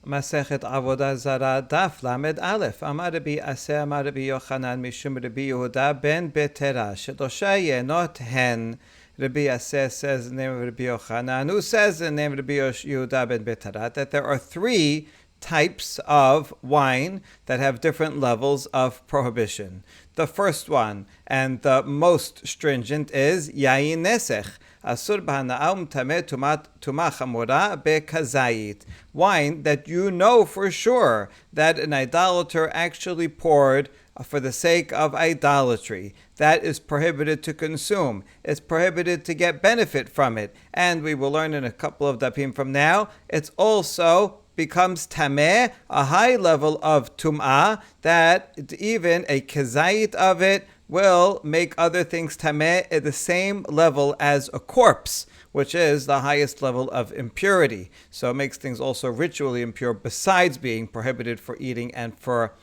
Masechet Avoda Zara Daf Lamed Aleph. Amar Rabbi Aseh Amar Rabbi Yochanan Mishum Rabbi Yehuda ben Betera Shedosha Yenot Hen. Rabbi Aseh says in the name of Rabbi Yochanan, who says in the name of Rabbi Yehuda ben Betera, that there are three types of wine that have different levels of prohibition. The first one, and the most stringent, is Yayin Nesech. Asur b'hana'am tameh tumah chamura bekazayit. Wine that you know for sure that an idolater actually poured for the sake of idolatry. That is prohibited to consume. It's prohibited to get benefit from it. And we will learn in a couple of dapim from now, it's also becomes tameh, a high level of tum'ah, that even a kazayit of it will make other things tameh at the same level as a corpse, which is the highest level of impurity. So it makes things also ritually impure besides being prohibited for eating and for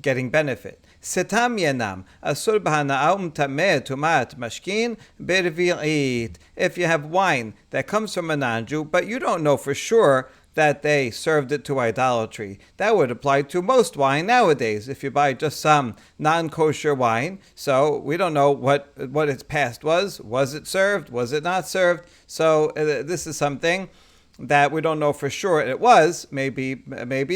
getting benefit. Setam yenam asur b'hana'um tameh tumat mashkin bervi'it. If you have wine that comes from a non-Jew, but you don't know for sure that they served it to idolatry. That would apply to most wine nowadays. If you buy just some non-kosher wine, so we don't know what its past was. Was it served? Was it not served? So this is something that we don't know for sure it was. Maybe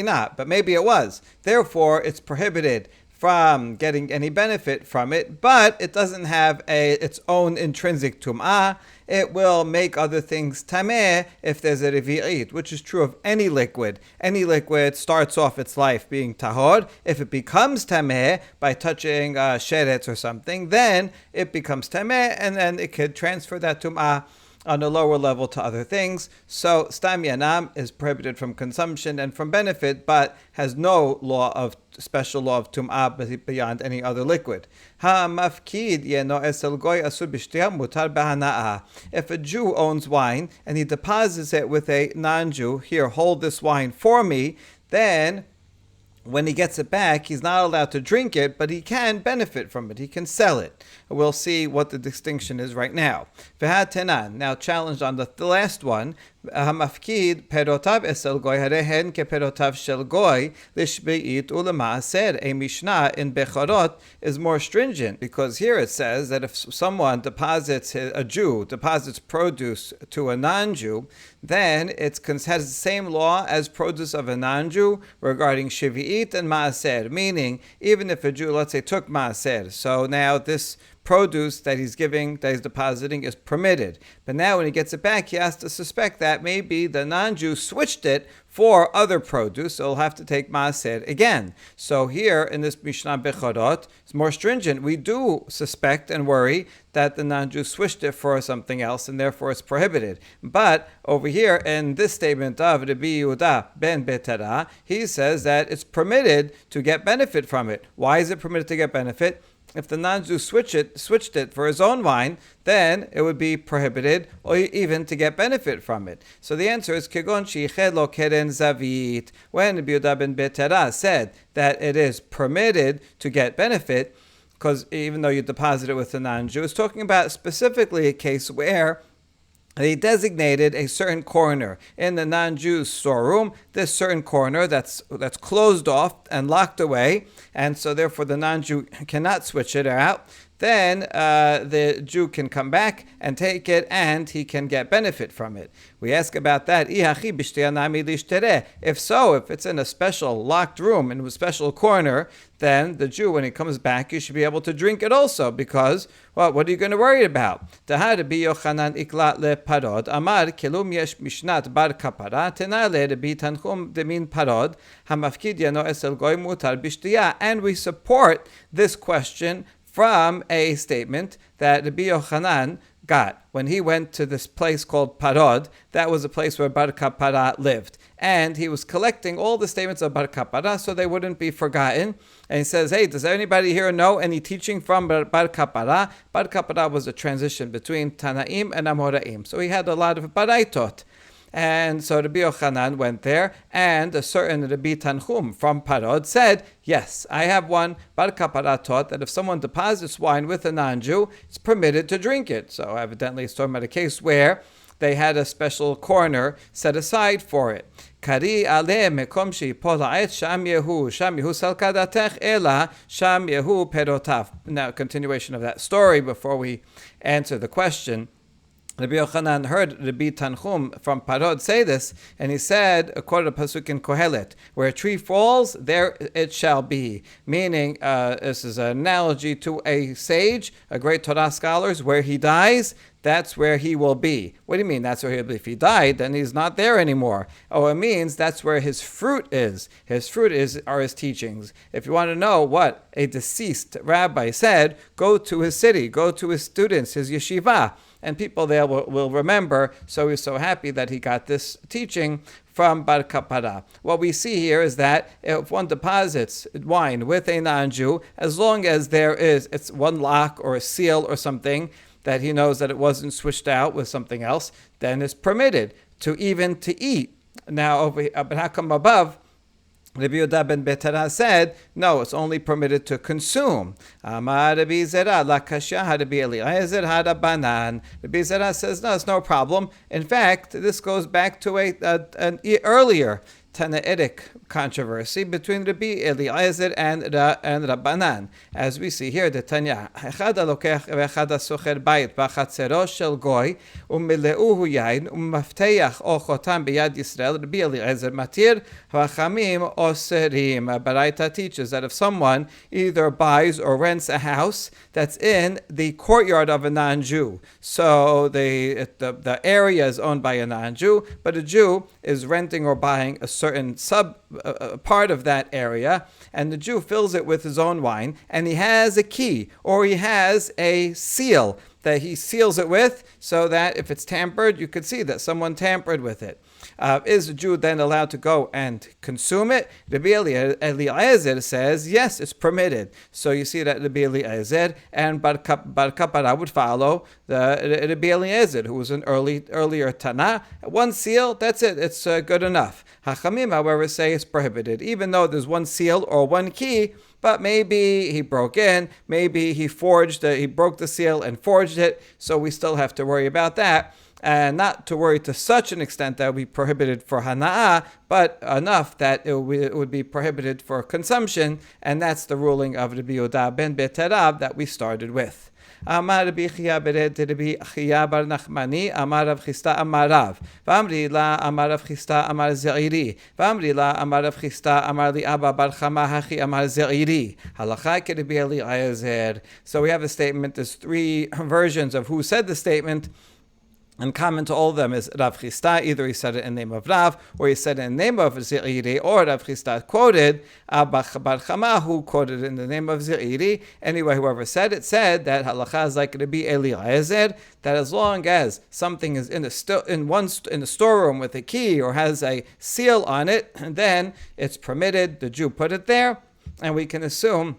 not, but maybe it was. Therefore, it's prohibited from getting any benefit from it, but it doesn't have its own intrinsic tum'ah. It will make other things tameh if there's a revi'it, which is true of any liquid. Any liquid starts off its life being tahor. If it becomes tameh by touching sheretz or something, then it becomes tameh, and then it could transfer that tum'ah on a lower level to other things. So stam yanam is prohibited from consumption and from benefit, but has no special law of tum'ah beyond any other liquid. Ha'mafkid yeno esel goy asur b'shtiyah mutar b'hana'ah. If a Jew owns wine and he deposits it with a non-Jew, here, hold this wine for me, then when he gets it back, he's not allowed to drink it, but he can benefit from it. He can sell it. We'll see what the distinction is right now. Now challenged on the last one, Hamafkid perotav esel goy harehen ke perotav shel goy lishbeit ulemaaser. A Mishnah in Bechorot is more stringent because here it says that if someone a Jew deposits produce to a non-Jew, then it has the same law as produce of a non-Jew regarding shivi'it and maaser. Meaning, even if a Jew, let's say, took maaser, so now this produce that he's depositing is permitted. But now when he gets it back, he has to suspect that maybe the non-Jew switched it for other produce, so he'll have to take maaser again. So here in this Mishnah Bechorot, it's more stringent. We do suspect and worry that the non-Jew switched it for something else, and therefore it's prohibited. But over here in this statement of Rabbi Yehuda ben Betera, he says that it's permitted to get benefit from it. Why is it permitted to get benefit? If the non-Jew switched it for his own wine, then it would be prohibited, or even to get benefit from it. So the answer is Kegon Sheichel Lo Keren Zavit. When Rabbi Yehuda ben Betera said that it is permitted to get benefit, because even though you deposit it with a non-Jew, it's talking about specifically a case where they designated a certain corner in the non-Jew's storeroom, this certain corner that's closed off and locked away, and so therefore the non-Jew cannot switch it out. Then the Jew can come back and take it, and he can get benefit from it. We ask about that. If so, if it's in a special locked room, in a special corner, then the Jew, when he comes back, you should be able to drink it also, because, well, what are you going to worry about? Amar kelum yesh mishnat bar kapara tenale Rabbi Tanchum demin parod hamafkid yano esel goy mutar b'shtiyah. And we support this question from a statement that Rabbi Yochanan got when he went to this place called Parod. That was a place where Bar Kapara lived. And he was collecting all the statements of Bar Kapara so they wouldn't be forgotten. And he says, hey, does anybody here know any teaching from Bar Kapara? Bar Kapara was a transition between Tanaim and Amoraim. So he had a lot of Baraitot. And so Rabbi Yochanan went there, and a certain Rabbi Tanchum from Parod said, yes, I have one. Bar Kapara taught that if someone deposits wine with a non-Jew, it's permitted to drink it. So evidently it's talking about a case where they had a special corner set aside for it. Kari ale mekom sheipol ha'etz sham yehu salkadatech ela sham yehu perotaf. Now, continuation of that story before we answer the question. Rabbi Yochanan heard Rabbi Tanchum from Parod say this, and he said, according to Pasuk in Kohelet, where a tree falls, there it shall be. Meaning, this is an analogy to a sage, a great Torah scholar, where he dies, that's where he will be. What do you mean that's where he'll be? If he died, then he's not there anymore. Oh, it means that's where his fruit is. His fruit are his teachings. If you want to know what a deceased rabbi said, go to his city, go to his students, his yeshiva, and people there will remember. So he's so happy that he got this teaching from Bar Kapara. What we see here is that if one deposits wine with a non-Jew, as long as it's one lock or a seal or something, that he knows that it wasn't switched out with something else, then it's permitted to eat. Now, but how come above, Rabbi Yehuda ben Betera said, no, it's only permitted to consume. Amar Rabbi Zara, la kasha Rabbi Eliezer harabanan. Rabbi Zara says, no, it's no problem. In fact, this goes back to an earlier Tanaitic controversy between Rabbi Eliezer and Rabbanan. As we see here, the Tanya, Echad alokech ve'echad asocher bayit b'chatzero shel goy u'mileuhu yain u'mafteach o chotam b'yad Yisrael. Rabbi Eliezer matir v'achamim oserim. Baraita teaches that if someone either buys or rents a house that's in the courtyard of a non-Jew, so the area is owned by a non-Jew, but a Jew is renting or buying a certain part of that area, and the Jew fills it with his own wine, and he has a key or he has a seal that he seals it with, so that if it's tampered, you could see that someone tampered with it. Is the Jew then allowed to go and consume it? Rabbi Eliezer says, yes, it's permitted. So you see that Rabbi Eliezer and Bar Kapara would follow the Rabbi Eliezer, who was an earlier Tana. One seal, that's it. It's good enough. Hachamim, however, say it's prohibited, even though there's one seal or one key. But maybe he broke in, maybe he broke the seal and forged it. So we still have to worry about that. And not to worry to such an extent that it would be prohibited for hana'ah, but enough that it would be prohibited for consumption, and that's the ruling of Rabbi Yehuda ben Betera that we started with. Amar Rabbi Chia bered Rabbi Chia bar Nachmani, Amar Rav Chisda Amar Rav, V'amri la Amar Rav Chisda Amar Ze'iri, V'amri la Amar Rav Chisda Amar li Abba bar Chama Hachi Amar Ze'iri, Halacha ke Rabbi Eliezer. So we have a statement, there's three versions of who said the statement. And common to all of them is Rav Chisda. Either he said it in the name of Rav, or he said it in the name of Ze'iri, or Rav Chisda quoted Abba bar Chama, who quoted it in the name of Ze'iri. Anyway, whoever said it said that halacha is like Rabbi Eliezer, that as long as something is in the storeroom with a key or has a seal on it, then it's permitted. The Jew put it there, and we can assume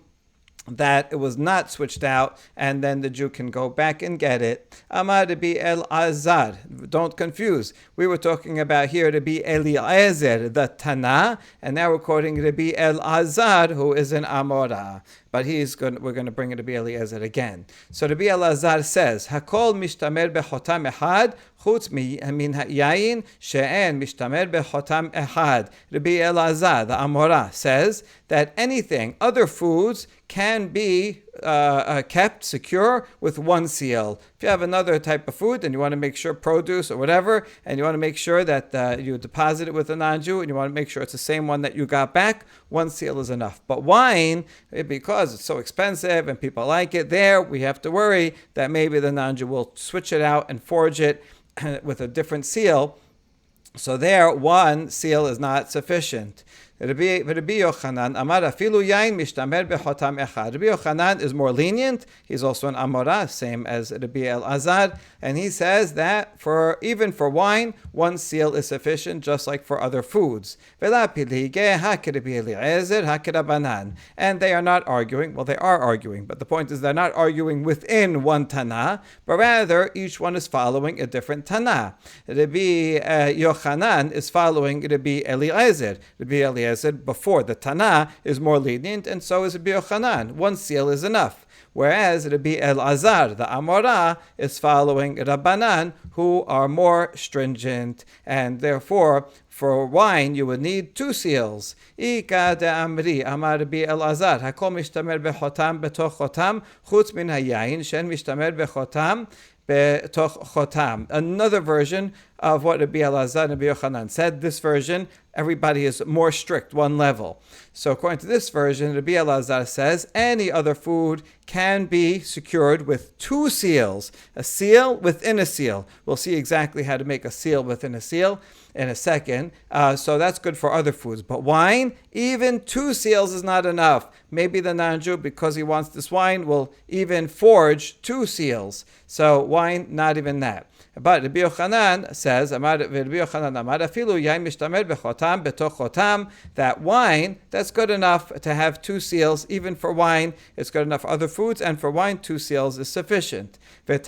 that it was not switched out, and then the Jew can go back and get it. Amar Rabbi Elazar. Don't confuse. We were talking about here Rabbi Eliezer, the Tana, and now we're quoting Rabbi Elazar, who is an Amora. But we're going to bring it to Rabbi Eliezer again. So Rabbi Elazar says, Hakol mishtamer bechotam ehad, chutz min ha'yayin she'en mishtamer bechotam ehad. Rabbi Elazar, the Amora, says that anything, other foods, can be kept secure with one seal. If you have another type of food and you want to make sure, produce or whatever, and you want to make sure that you deposit it with a non-Jew and you want to make sure it's the same one that you got back, one seal is enough. But wine, because it's so expensive and people like it, there we have to worry that maybe the non-Jew will switch it out and forge it with a different seal. So there, one seal is not sufficient. Rabbi Yochanan, Amar afilu yain mishtamer bechotam echad. Rabbi Yochanan is more lenient. He's also an Amora, same as Rabbi Elazar, and he says that even for wine, one seal is sufficient, just like for other foods. And they are not arguing. Well, they are arguing, but the point is they're not arguing within one Tana, but rather each one is following a different Tana. Rabbi Yochanan is following Rabbi Eliezer. Rabbi Eliezer Eliezer before. The Tana is more lenient, and so is Rabbi Yochanan. One seal is enough. Whereas Rabbi Elazar, the Amora, is following Rabbanan, who are more stringent, and therefore, for wine, you would need 2 seals. Ika de Amri, Amar Rabbi Elazar, Hakol mishtamer bechotam betoch chotam, chutz min hayayin, shen mishtamer bechotam, betoch chotam. Another version of what Rabbi Elazar and Rabbi Yochanan said. This version, everybody is more strict, one level. So according to this version, Rabbi Elazar says any other food can be secured with 2 seals, a seal within a seal. We'll see exactly how to make a seal within a seal in a second. So that's good for other foods. But wine, even 2 seals is not enough. Maybe the non-Jew, because he wants this wine, will even forge 2 seals. So wine, not even that. But Rabbi Yochanan says, that wine, that's good enough to have 2 seals. Even for wine, it's good enough for other foods, and for wine, 2 seals is sufficient. Now,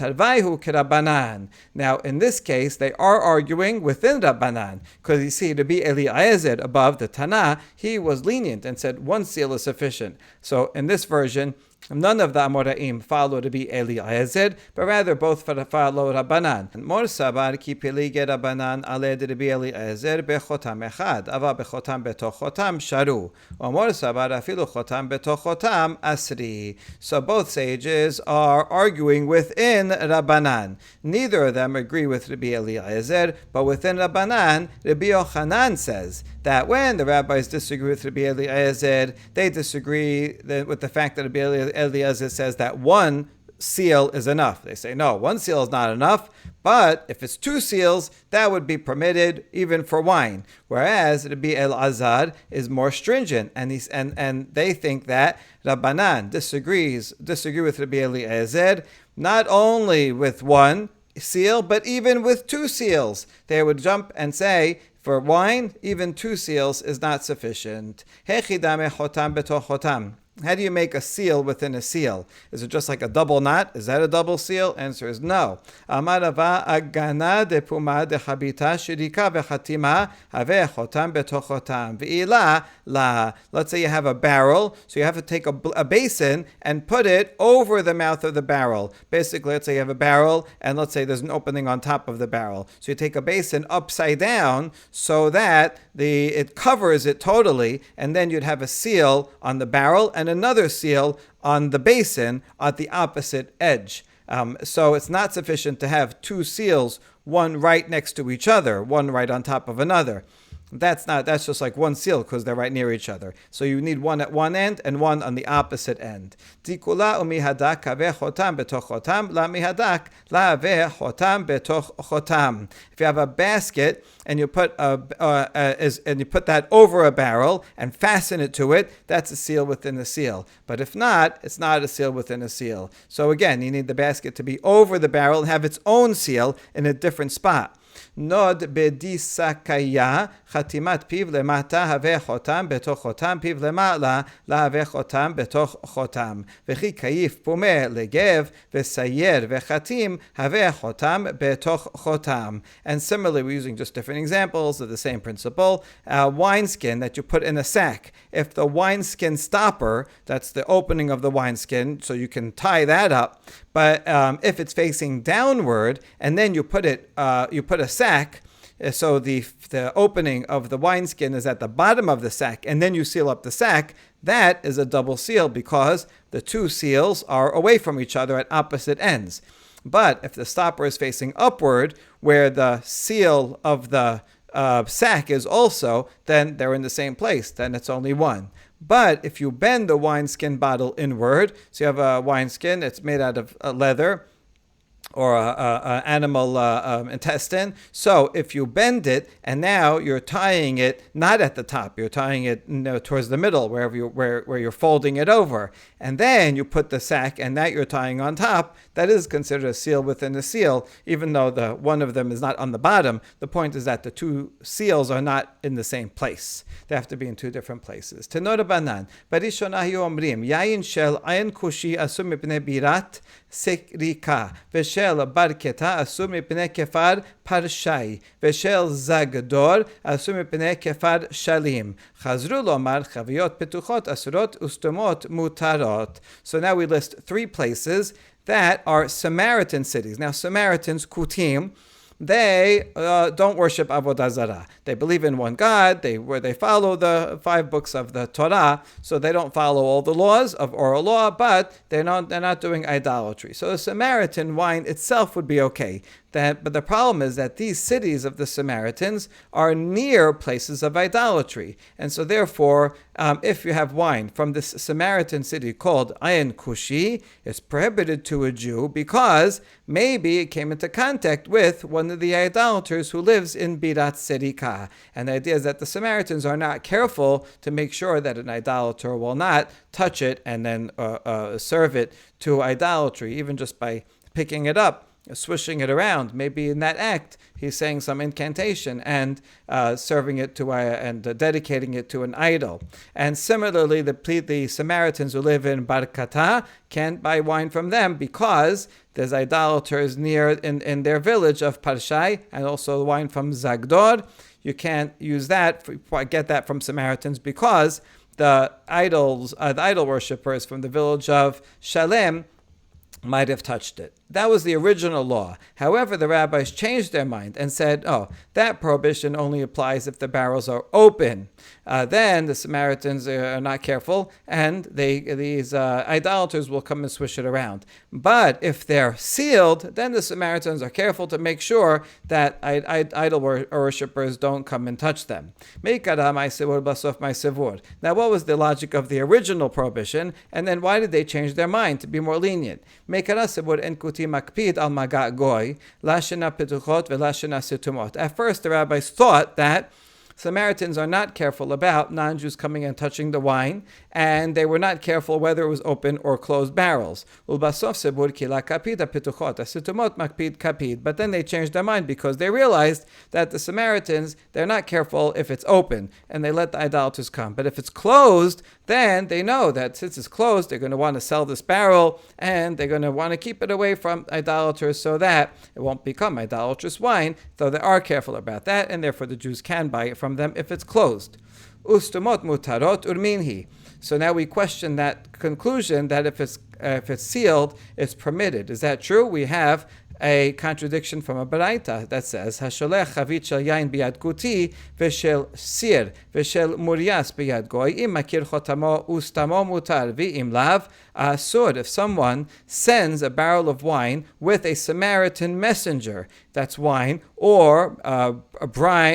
in this case, they are arguing within Rabbanan, because you see, Rabbi Eliezer above the Tana, he was lenient and said 1 seal is sufficient. So in this version, none of the Amoraim follow Rabbi Eliezer, but rather both follow Rabbanan. Mor sabar ki pelige Rabbanan aled Rabbi Eliezer bechotam echad, ava bechotam betoch chotam sharu. Mor sabar afilu chotam betoch chotam asri. So both sages are arguing within Rabbanan. Neither of them agree with Rabbi Eliezer, but within Rabbanan, Rabbi Yochanan says that when the rabbis disagree with Rabbi Eliezer, they disagree with the fact that Rabbi Eliezer says that 1 seal is enough. They say, no, 1 seal is not enough, but if it's 2 seals, that would be permitted even for wine. Whereas Rabbi Elazar is more stringent, and they think that Rabbanan disagree with Rabbi Eliezer, not only with 1 seal, but even with 2 seals. They would jump and say, for wine, even 2 seals is not sufficient. How do you make a seal within a seal? Is it just like a double knot? Is that a double seal? Answer is no. Amarava agana de puma de habita shirika vechatima have chotam betochotam ve'ila la. Let's say you have a barrel, so you have to take a basin and put it over the mouth of the barrel. Basically, let's say you have a barrel, and let's say there's an opening on top of the barrel. So you take a basin upside down so that it covers it totally, and then you'd have a seal on the barrel and another seal on the basin at the opposite edge. So it's not sufficient to have 2 seals, one right next to each other, one right on top of another. That's just like 1 seal because they're right near each other. So you need 1 at one end and 1 on the opposite end. If you have a basket and you put that over a barrel and fasten it to it, that's a seal within a seal. But if not, it's not a seal within a seal. So again, you need the basket to be over the barrel and have its own seal in a different spot. Nod bedisakaya chatimat piv lemata have chotam betoch chotam piv lemala la have chotam betoch chotam v'chi kayif pumeh legev v'sayer v'chatim have chotam betoch chotam. And similarly, we're using just different examples of the same principle. A wineskin that you put in a sack. If the wineskin stopper, that's the opening of the wineskin, so you can tie that up. But if it's facing downward, and then you put a sack, so the opening of the wineskin is at the bottom of the sack, and then you seal up the sack, that is a double seal because the 2 seals are away from each other at opposite ends. But if the stopper is facing upward, where the seal of the sack is also, then they're in the same place. Then it's only 1. But if you bend the wineskin bottle inward, so you have a wineskin, it's made out of leather or animal intestine. So if you bend it, and now you're tying it not at the top, you're tying it towards the middle, where you're folding it over, and then you put the sack, and that you're tying on top. That is considered a seal within a seal, even though the one of them is not on the bottom. The point is that the 2 seals are not in the same place; they have to be in 2 different places. Tenor banan, barishonahi omrim yain shel ayin kushi asum mipnei birat sekrika v'shel shel bar keta asur mipnei kefar parshai, veshel zagdor asur mipnei kefar shalim. Chazru lomar chaviyot petuchot asurot ustumot mutarot. So now we list 3 places that are Samaritan cities. Now, Samaritans, Kutim, they don't worship Avoda Zara. They believe in one God. They follow the 5 books of the Torah, so they don't follow all the laws of oral law, but they're not doing idolatry. So the Samaritan wine itself would be okay. But the problem is that these cities of the Samaritans are near places of idolatry. And so therefore, if you have wine from this Samaritan city called Ayin Kushi, it's prohibited to a Jew because maybe it came into contact with one of the idolaters who lives in Birat Serika. And the idea is that the Samaritans are not careful to make sure that an idolater will not touch it and then serve it to idolatry, even just by picking it up, swishing it around. Maybe in that act he's saying some incantation and serving it to and dedicating it to an idol. And similarly, the Samaritans who live in Barkata can't buy wine from them because there's idolaters near in their village of Parshai, and also wine from Zagdor. You can't use that, get that from Samaritans because the idol worshippers from the village of Shalem might have touched it. That was the original law. However, the rabbis changed their mind and said, that prohibition only applies if the barrels are open. Then the Samaritans are not careful, and these idolaters will come and swish it around. But if they're sealed, then the Samaritans are careful to make sure that idol worshippers don't come and touch them. Now, what was the logic of the original prohibition, and then why did they change their mind to be more lenient? Makpid al maga goy, lashena petuchot velashena situmot. At first, the rabbis thought that Samaritans are not careful about non-Jews coming and touching the wine, and they were not careful whether it was open or closed barrels. But then they changed their mind because they realized that the Samaritans, they're not careful if it's open, and they let the idolaters come. But if it's closed, then they know that since it's closed, they're going to want to sell this barrel, and they're going to want to keep it away from idolaters so that it won't become idolatrous wine, though they are careful about that, and therefore the Jews can buy it from them if it's closed. Ustumot mutarot urminhi. So now we question that conclusion that if it's sealed, it's permitted. Is that true? We have a contradiction from a Baraita that says, Hasholech chavit shel yain biyad kuti v'shel sir v'shel murias biyad goy im makir chotamo ustamo mutar v'im lav asur. If someone sends a barrel of wine with a Samaritan messenger, that's wine, or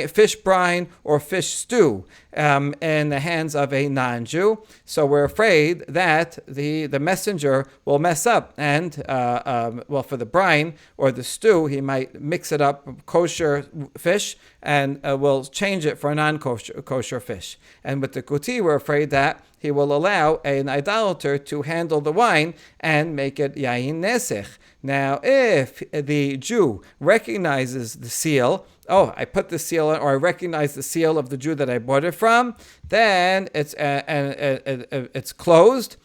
fish brine or fish stew in the hands of a non-Jew, so we're afraid that the messenger will mess up, and for the brine or the stew, he might mix it up kosher fish and will change it for a non-kosher fish. And with the kuti, we're afraid that he will allow an idolater to handle the wine and make it yayin nesech. Now, if the Jew recognizes the seal, I put the seal on, or I recognize the seal of the Jew that I bought it from, then it's closed.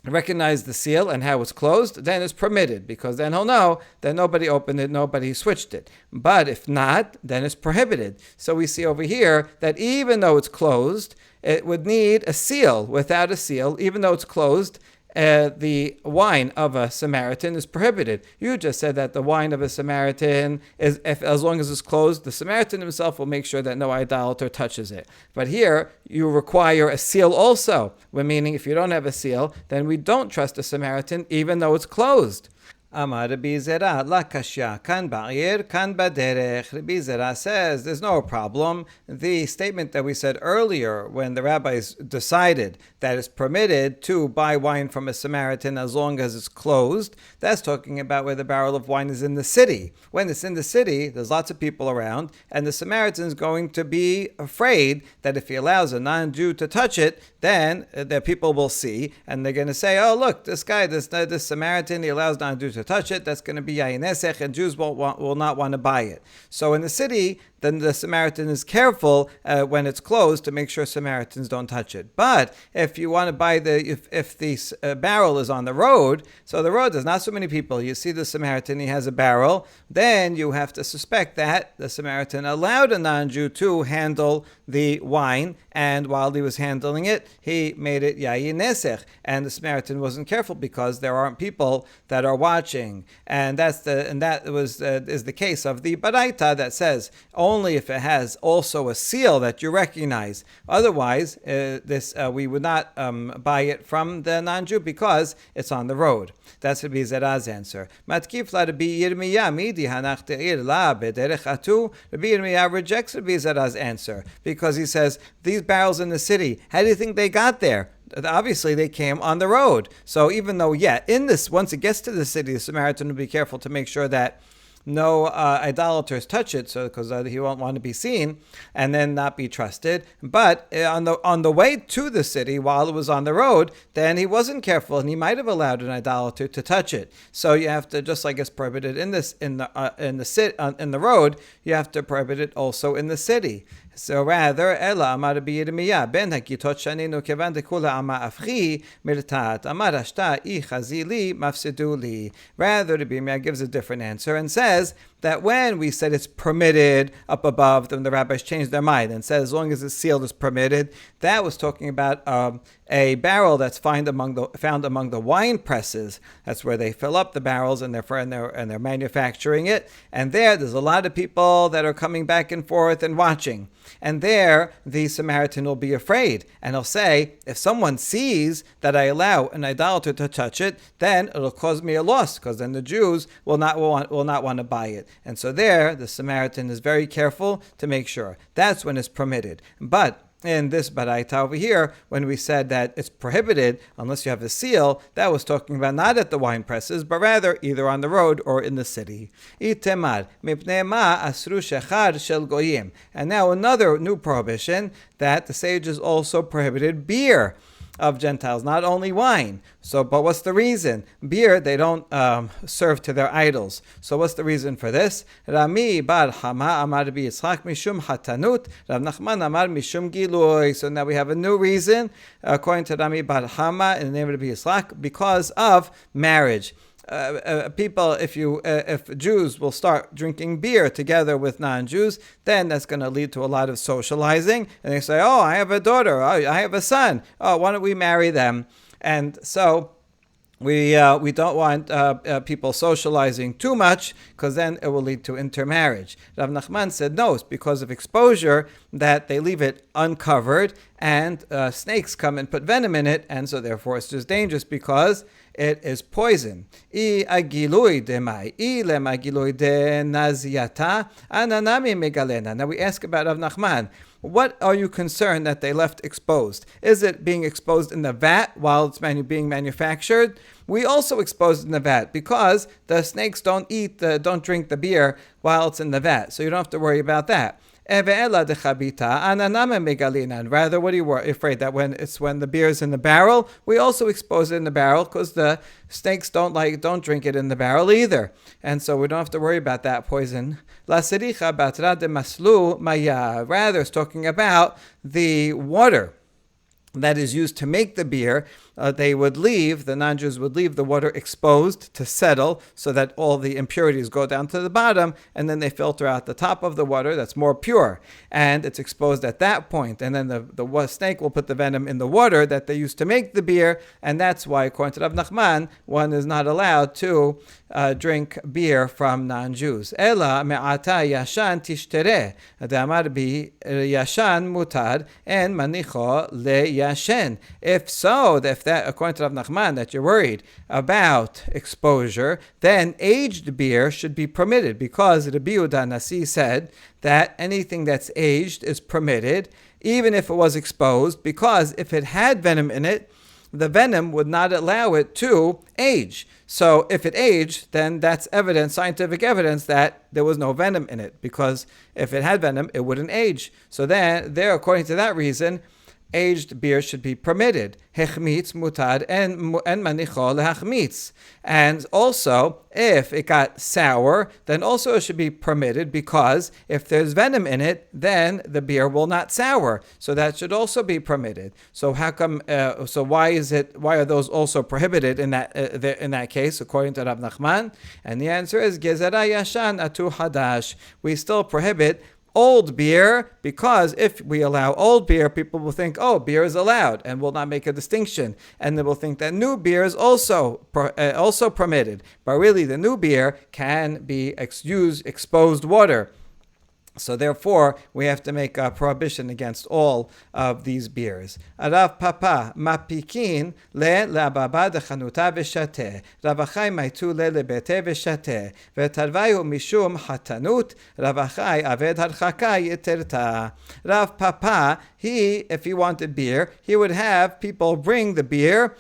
Recognize the seal and how it's closed, then it's permitted, because then he'll know that nobody opened it, nobody switched it. But if not, then it's prohibited. So we see over here that even though it's closed, it would need a seal. Without a seal, even though it's closed, the wine of a Samaritan is prohibited. You just said that the wine of a Samaritan is, as long as it's closed, the Samaritan himself will make sure that no idolater touches it. But here, you require a seal also, meaning if you don't have a seal, then we don't trust a Samaritan even though it's closed. Amar Rabbi Zara, la kashya, kan ba'ir, kan baderech. Rabbi Zara says there's no problem. The statement that we said earlier, when the rabbis decided that it's permitted to buy wine from a Samaritan as long as it's closed, that's talking about where the barrel of wine is in the city. When it's in the city, there's lots of people around, and the Samaritan's going to be afraid that if he allows a non-Jew to touch it, then the people will see, and they're going to say, oh, look, this guy, this Samaritan, he allows non-Jews to touch it, that's going to be yayin nesech, and Jews will not want to buy it. So in the city, then the Samaritan is careful when it's closed to make sure Samaritans don't touch it. But if you want to buy if the barrel is on the road, so the road, there's not so many people, you see the Samaritan, he has a barrel, then you have to suspect that the Samaritan allowed a non-Jew to handle the wine, and while he was handling it, he made it yayin nesech, and the Samaritan wasn't careful because there aren't people that are watching, and that is the case of the baraita that says only if it has also a seal that you recognize. Otherwise, we would not buy it from the non-Jew because it's on the road. That's Rabbi Zara's answer. Matkif la Rabbi Yirmiyah midi hanach te'ir la bederech atu. Rabbi Yirmiyah rejects Rabbi Zara's answer because he says these barrels in the city, how do you think they got there? Obviously, they came on the road. So even though, once it gets to the city, the Samaritan will be careful to make sure that no idolaters touch it, so because he won't want to be seen and then not be trusted. But on the way to the city, while it was on the road, then he wasn't careful, and he might have allowed an idolater to touch it. So you have to, just like it's prohibited in the road, you have to prohibit it also in the city. So rather, Ela Amar Rabbi Yirmiyah ben hakitot shaninu kevan dekula ama afchi mirtat Amar ashta I chazili mafsiduli. Rather, Rabbi Yirmiyah gives a different answer and says that when we said it's permitted up above, then the rabbis changed their mind and said as long as it's sealed, it's permitted. That was talking about a barrel that's found among the wine presses. That's where they fill up the barrels and they're manufacturing it. And there's a lot of people that are coming back and forth and watching. And there, the Samaritan will be afraid, and he'll say, if someone sees that I allow an idolater to touch it, then it'll cause me a loss, because then the Jews will not want to buy it. And so there, the Samaritan is very careful to make sure. That's when it's permitted. But in this baraita over here, when we said that it's prohibited unless you have a seal, that was talking about not at the wine presses, but rather either on the road or in the city. Itemar, mipnei ma asru shechar shel goyim. And now another new prohibition, that the sages also prohibited beer of Gentiles, not only wine. But what's the reason? Beer, they don't serve to their idols. So what's the reason for this? Rami bar Hama amar Rabbi Yitzchak mishum hatanut, Rav Nachman amar mishum gilui. So now we have a new reason, according to Rami bar Hama in the name of Rabbi Yitzchak, because of marriage. If Jews will start drinking beer together with non-Jews, then that's going to lead to a lot of socializing. And they say, oh, I have a daughter, oh, I have a son, oh, why don't we marry them? And so we don't want people socializing too much, because then it will lead to intermarriage. Rav Nachman said no, it's because of exposure that they leave it uncovered, and snakes come and put venom in it, and so therefore it's just dangerous because it is poison. I agilui demai, I lemagilui de naziata, ananami megalena. Now we ask about Rav Nachman. What are you concerned that they left exposed? Is it being exposed in the vat while it's being manufactured? We also expose it in the vat because the snakes don't drink the beer while it's in the vat, so you don't have to worry about that. And rather, what are you afraid that when the beer is in the barrel, we also expose it in the barrel because the snakes don't drink it in the barrel either, and so we don't have to worry about that poison. Rather, it's talking about the water that is used to make the beer. The non-Jews would leave the water exposed to settle so that all the impurities go down to the bottom, and then they filter out the top of the water that's more pure, and it's exposed at that point, and then the snake will put the venom in the water that they used to make the beer, and that's why, according to Rav Nachman, one is not allowed to drink beer from non-Jews. Ela me'ata yashan tishtere, damar bi yashan mutar and manicho le yashen. If that, according to Rav Nachman, that you're worried about exposure, then aged beer should be permitted, because Rabbi Yehuda Nasi said that anything that's aged is permitted, even if it was exposed, because if it had venom in it, the venom would not allow it to age. So if it aged, then that's scientific evidence that there was no venom in it, because if it had venom, it wouldn't age. So then, according to that reason, aged beer should be permitted. Hechmitz mutad and manicho lehachmitz. And also, if it got sour, then also it should be permitted, because if there's venom in it, then the beer will not sour. So that should also be permitted. So how come? So why are those also prohibited in that case, according to Rav Nachman? And the answer is gezerah yashan atu hadash. We still prohibit old beer, because if we allow old beer, people will think, oh, beer is allowed, and will not make a distinction, and they will think that new beer is also permitted. But really, the new beer can be use exposed water. So therefore, we have to make a prohibition against all of these beers. Rav Papa mapikin le lababa dechanuta v'shateh. Rav Achai maitu le lebete v'shateh. V'tarvayu mishum hatanut. Rav Achai aved harchaka yiterta. Rav Papa, if he wanted beer, he would have people bring the beer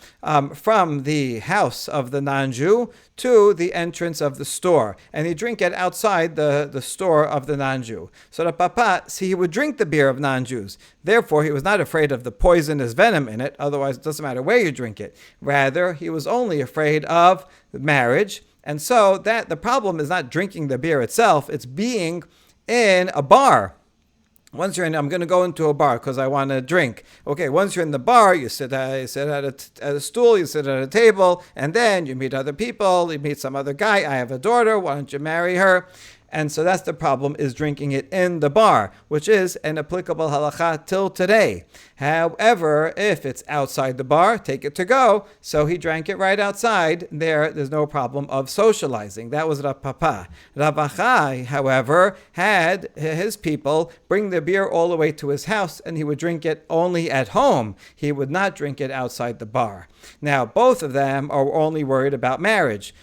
from the house of the non-Jew to the entrance of the store, and he'd drink it outside the store of the non-Jew. So the Papa, he would drink the beer of non-Jews. Therefore, he was not afraid of the poisonous venom in it. Otherwise, it doesn't matter where you drink it. Rather, he was only afraid of marriage. And so that the problem is not drinking the beer itself, it's being in a bar. Once you're in, I'm going to go into a bar because I want to drink. Okay, once you're in the bar, you sit at a stool, you sit at a table, and then you meet other people, you meet some other guy. I have a daughter, why don't you marry her? And so that's the problem, is drinking it in the bar, which is an applicable halacha till today. However, if it's outside the bar, take it to go. So he drank it right outside. There's no problem of socializing. That was Rav Papa. Rav Achai, however, had his people bring the beer all the way to his house, and he would drink it only at home. He would not drink it outside the bar. Now, both of them are only worried about marriage,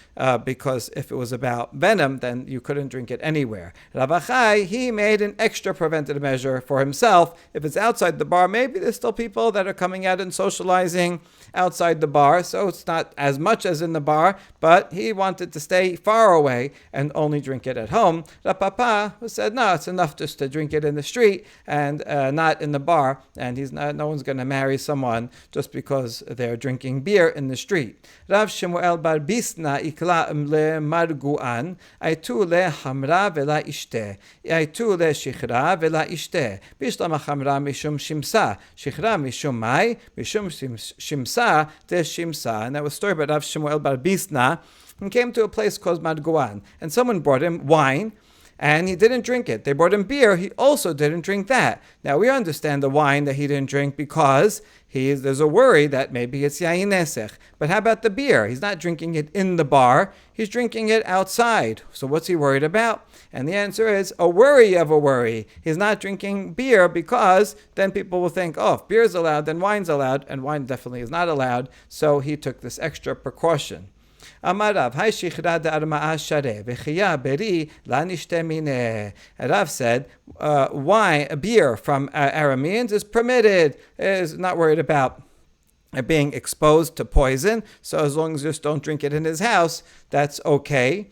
because if it was about venom, then you couldn't drink it anywhere. Rav Achai, he made an extra preventative measure for himself. If it's outside the bar, maybe there's still people that are coming out and socializing outside the bar, so it's not as much as in the bar, but he wanted to stay far away and only drink it at home. Rav Papa said, no, it's enough just to drink it in the street and not in the bar, and no one's going to marry someone just because they're drinking beer in the street. Rav Shemuel bar Bisna ikla le marguan, aitu le hamra vela ishte, aitu le shichra vela ishte, bishlam hamra mishum shimsa, shichra mishum mai, mishum shimsa te shimsa. And that was a story about Rav Shemuel bar Bisna. He came to a place called Marguan, and someone brought him wine, and he didn't drink it. They brought him beer. He also didn't drink that. Now, we understand the wine that he didn't drink because there's a worry that maybe it's yayin nesech. But how about the beer? He's not drinking it in the bar. He's drinking it outside. So what's he worried about? And the answer is a worry of a worry. He's not drinking beer because then people will think, oh, if beer is allowed, then wine's allowed. And wine definitely is not allowed. So he took this extra precaution. Amarav, hay shichra de arma'a share, v'chiya beri la nishte mineh. Rav said, beer from Arameans is permitted. Is not worried about being exposed to poison. So as long as you just don't drink it in his house, that's okay.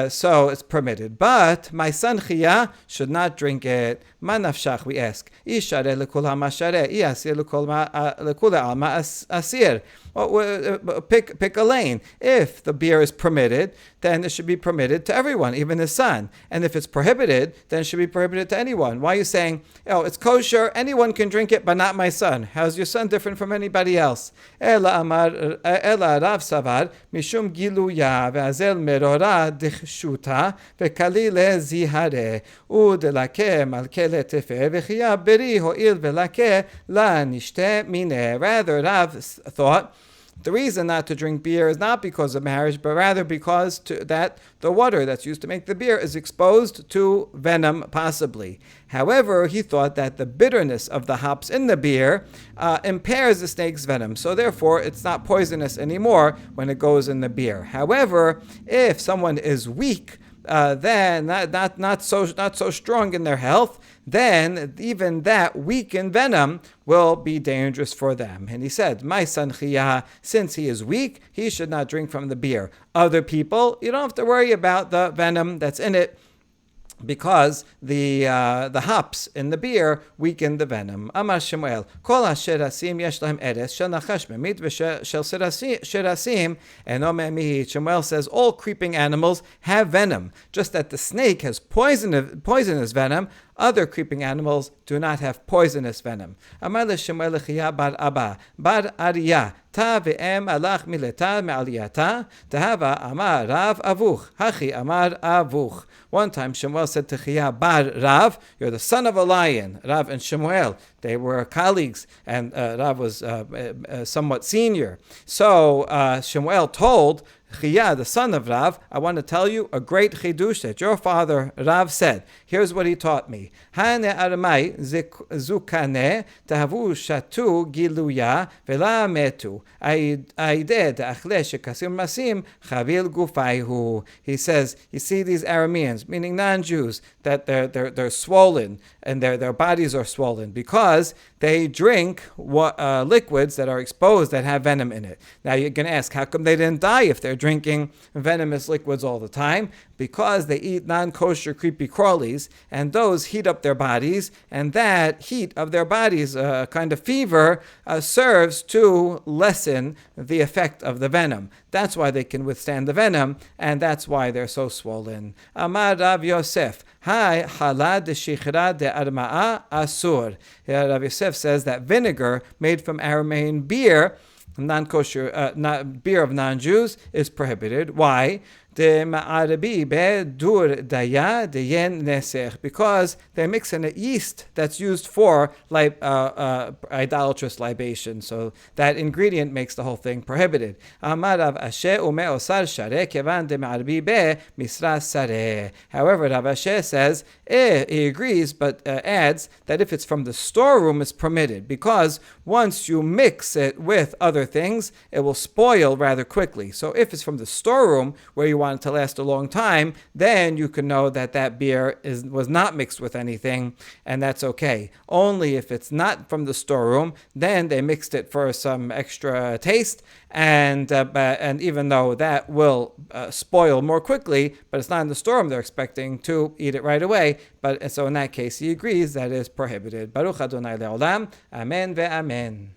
So it's permitted. But my son Chia should not drink it. Ma nafshach, we ask. Ishare lekul ha'mashareh, iyasir lekul ha'alma asir. Pick a lane. If the beer is permitted, then it should be permitted to everyone, even his son. And if it's prohibited, then it should be prohibited to anyone. Why are you saying, oh, it's kosher, anyone can drink it, but not my son? How's your son different from anybody else? Ela Rav Savar, mishum giluya ve'azel merora dichshuta ve'kalile zihare u'delake malke letefe ve'chiya beri ho'il ve'lake la nishte mine. Rather, Rav thought, the reason not to drink beer is not because of marriage, but rather because that the water that's used to make the beer is exposed to venom, possibly. However, he thought that the bitterness of the hops in the beer impairs the snake's venom, so therefore it's not poisonous anymore when it goes in the beer. However, if someone is weak, then not so strong in their health, then even that weakened venom will be dangerous for them. And he said, my son Chia, since he is weak, he should not drink from the beer. Other people, you don't have to worry about the venom that's in it, because the hops in the beer weaken the venom. Amar Shemuel, Kol hasherasim yesh lahem eres shel nachash memit v'shel sherasim eno memihit. Shemuel says all creeping animals have venom, just that the snake has poisonous venom. Other creeping animals do not have poisonous venom. Amar leShemuel leChiya bar Abba bar Arya ta ve'em alach mileta me'aliyata tahava amar Rav avuch hachi amar avuch. One time Shemuel said to Chiya bar Rav, you're the son of a lion. Rav and Shemuel, they were colleagues, and Rav was somewhat senior. So Shemuel told Chiya, the son of Rav, I want to tell you a great chidush that your father Rav said. Here's what he taught me. Hane armai zukane tahavu shatu giluya vela metu. Aide achle shekasim masim chavil gufayhu. He says, you see these Arameans, meaning non-Jews, that they're swollen and their bodies are swollen because they drink liquids that are exposed that have venom in it. Now you're going to ask, how come they didn't die if they're drinking venomous liquids all the time? Because they eat non-kosher creepy crawlies, and those heat up their bodies, and that heat of their bodies, kind of fever, serves to lessen the effect of the venom. That's why they can withstand the venom, and that's why they're so swollen. Amar Rav Yosef, Hai halad de shichra de arma'a asur. Rav Yosef says that vinegar made from Aramean beer, non-kosher, beer of non-Jews, is prohibited. Why? Because they're mixing a yeast that's used for idolatrous libation. So that ingredient makes the whole thing prohibited. However, Rav Ashe says, he agrees, but adds that if it's from the storeroom, it's permitted, because once you mix it with other things, it will spoil rather quickly. So if it's from the storeroom, where you want it to last a long time, then you can know that that beer was not mixed with anything, and that's okay. Only if it's not from the storeroom, then they mixed it for some extra taste, and even though that will spoil more quickly, but it's not in the storeroom, they're expecting to eat it right away. But so in that case, he agrees that it is prohibited. Baruch Adonai le'olam. Amen ve'amen.